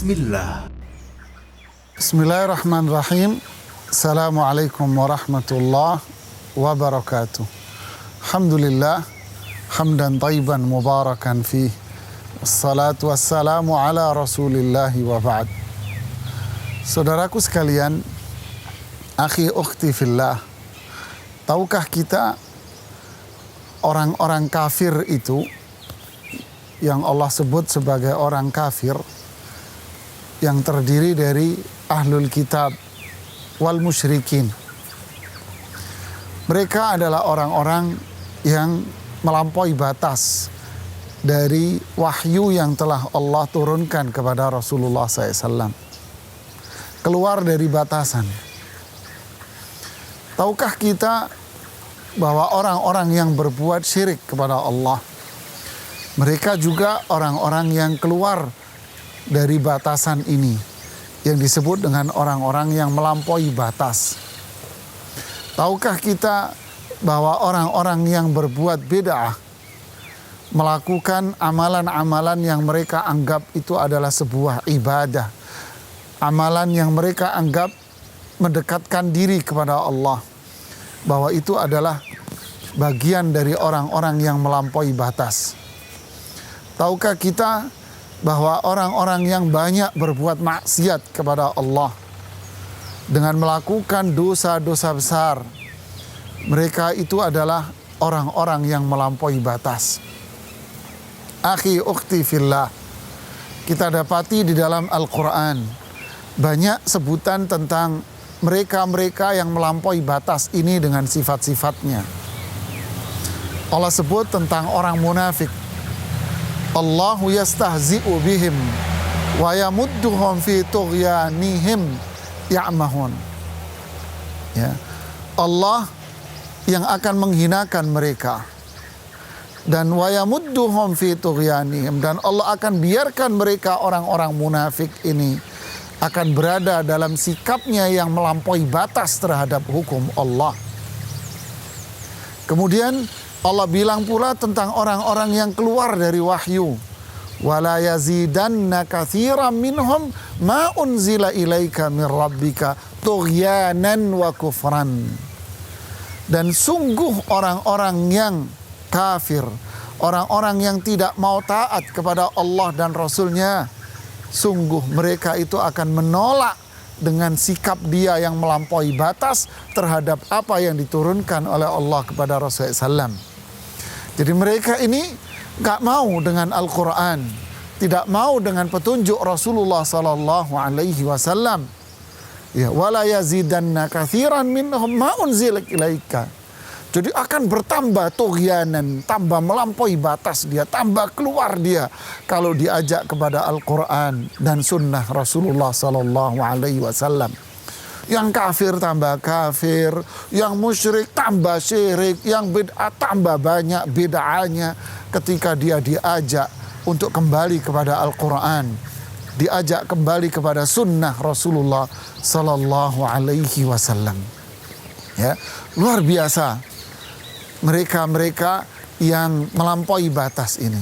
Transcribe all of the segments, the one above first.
Bismillah. Bismillahirrahmanirrahim. Assalamualaikum warahmatullahi wabarakatuh. Alhamdulillah, hamdan tayyiban mubarakan fih. Wassalatu wassalamu ala rasulillahi wa ba'd. Saudaraku sekalian, akhi ukhti fillah, tahukah kita orang-orang kafir itu yang Allah sebut sebagai orang kafir, yang terdiri dari ahlul kitab wal musyrikin. Mereka adalah orang-orang yang melampaui batas dari wahyu yang telah Allah turunkan kepada Rasulullah SAW. Keluar dari batasan. Tahukah kita bahwa orang-orang yang berbuat syirik kepada Allah, mereka juga orang-orang yang keluar dari batasan ini, yang disebut dengan orang-orang yang melampaui batas. Tahukah kita bahwa orang-orang yang berbuat bid'ah melakukan amalan-amalan yang mereka anggap itu adalah sebuah ibadah, amalan yang mereka anggap mendekatkan diri kepada Allah, bahwa itu adalah bagian dari orang-orang yang melampaui batas. Tahukah kita bahwa orang-orang yang banyak berbuat maksiat kepada Allah dengan melakukan dosa-dosa besar, mereka itu adalah orang-orang yang melampaui batas. Akhi ukhti fillah, kita dapati di dalam Al-Quran banyak sebutan tentang mereka-mereka yang melampaui batas ini dengan sifat-sifatnya. Allah sebut tentang orang munafik, Allahu yastahzi'u bihim wa yamudduhum fi tughyanihim ya'mahun. Ya. Allah yang akan menghinakan mereka, dan wa yamudduhum fi tughyanihim, dan Allah akan biarkan mereka orang-orang munafik ini akan berada dalam sikapnya yang melampaui batas terhadap hukum Allah. Kemudian Allah bilang pula tentang orang-orang yang keluar dari wahyu. Wala yazidanna katsiran minhum ma unzila ilaika min rabbika tughyanan wa kufran. Dan sungguh orang-orang yang kafir, orang-orang yang tidak mau taat kepada Allah dan Rasulnya, sungguh mereka itu akan menolak dengan sikap dia yang melampaui batas terhadap apa yang diturunkan oleh Allah kepada Rasulullah SAW. Jadi mereka ini gak mau dengan Al-Quran, tidak mau dengan petunjuk Rasulullah SAW. Ya, wala yazidanna katsiran minhum ma unzila ilaika. Jadi akan bertambah tughyanan, tambah melampaui batas dia, tambah keluar dia kalau diajak kepada Al-Quran dan sunnah Rasulullah SAW. Yang kafir tambah kafir, yang musyrik tambah syirik, yang bid'ah tambah banyak bid'ahnya ketika dia diajak untuk kembali kepada Al-Quran, diajak kembali kepada sunnah Rasulullah SAW. Ya, luar biasa mereka-mereka yang melampaui batas ini.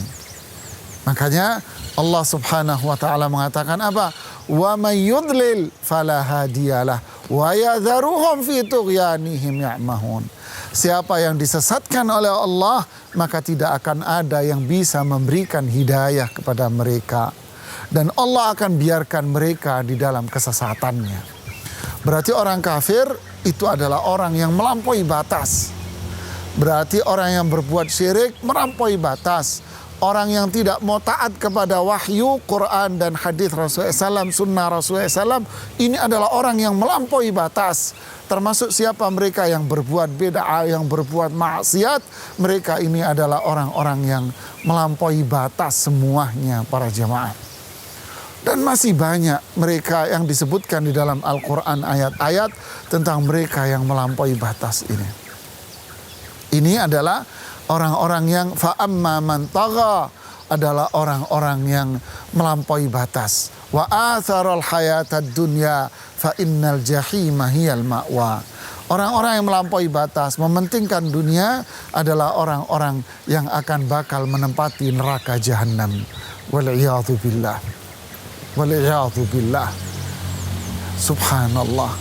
Makanya Allah Subhanahu wa taala mengatakan apa? Wa may yudlil fala hadiyalah wa yadharuhum fi tughyanihim ya'mahun. Siapa yang disesatkan oleh Allah, maka tidak akan ada yang bisa memberikan hidayah kepada mereka, dan Allah akan biarkan mereka di dalam kesesatannya. Berarti orang kafir itu adalah orang yang melampaui batas. Berarti orang yang berbuat syirik melampaui batas. Orang yang tidak mau taat kepada wahyu, Quran dan hadis Rasulullah SAW, sunnah Rasulullah SAW, ini adalah orang yang melampaui batas. Termasuk siapa mereka yang berbuat bid'ah, yang berbuat maksiat, mereka ini adalah orang-orang yang melampaui batas semuanya, para jamaah. Dan masih banyak mereka yang disebutkan di dalam Al-Quran ayat-ayat tentang mereka yang melampaui batas ini. Ini adalah orang-orang yang fa'amma man tagha, adalah orang-orang yang melampaui batas. Wa atharal hayatad dunya fa innal jahima hiyal ma'wa. Orang-orang yang melampaui batas, mementingkan dunia, adalah orang-orang yang akan bakal menempati neraka jahanam. Wal'iyadzu billah. Wal'iyadzu billah. Subhanallah.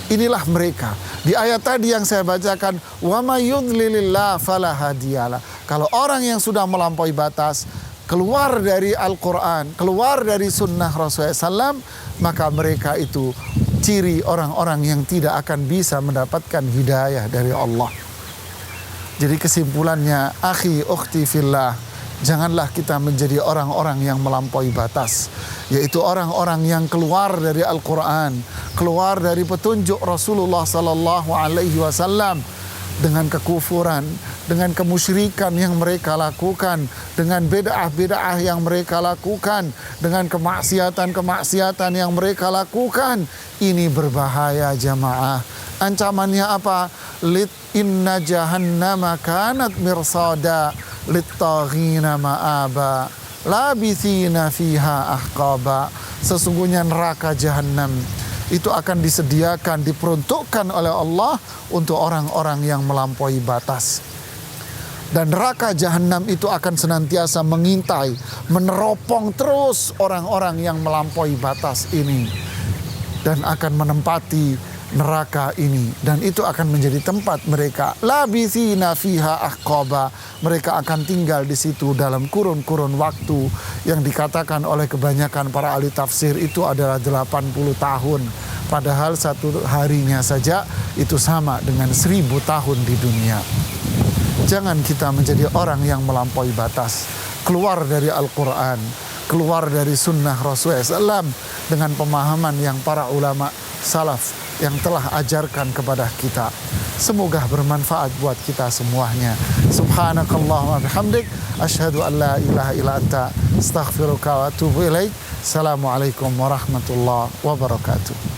Inilah mereka. Di ayat tadi yang saya bacakan, wa may yudlilillah fala hadiyalah. Kalau orang yang sudah melampaui batas, keluar dari Al-Quran, keluar dari sunnah Rasulullah SAW, maka mereka itu ciri orang-orang yang tidak akan bisa mendapatkan hidayah dari Allah. Jadi kesimpulannya, akhi, ukhti fillah, janganlah kita menjadi orang-orang yang melampaui batas, yaitu orang-orang yang keluar dari Al-Quran, keluar dari petunjuk Rasulullah Sallallahu Alaihi Wasallam dengan kekufuran, dengan kemusyrikan yang mereka lakukan, dengan bid'ah-bid'ah yang mereka lakukan, dengan kemaksiatan-kemaksiatan yang mereka lakukan. Ini berbahaya jamaah. Ancamannya apa? Inna jahannama kanat mirsada littaghina ma'aba labithina fiha ahqaba. Sesungguhnya neraka jahanam itu akan disediakan, diperuntukkan oleh Allah untuk orang-orang yang melampaui batas. Dan neraka jahanam itu akan senantiasa mengintai, meneropong terus orang-orang yang melampaui batas ini, dan akan menempati neraka ini, dan itu akan menjadi tempat mereka. Labithina fiha ahqaba. Mereka akan tinggal di situ dalam kurun-kurun waktu yang dikatakan oleh kebanyakan para ahli tafsir itu adalah 80 tahun. Padahal satu harinya saja itu sama dengan 1000 tahun di dunia. Jangan kita menjadi orang yang melampaui batas, keluar dari Al-Quran, keluar dari sunnah Rasulullah SAW dengan pemahaman yang para ulama salaf yang telah ajarkan kepada kita. Semoga bermanfaat buat kita semuanya. Subhanakallahumma bihamdik, asyhadu an la ilaha illa anta, astaghfiruka wa atubu ilaik. Assalamualaikum warahmatullahi wabarakatuh.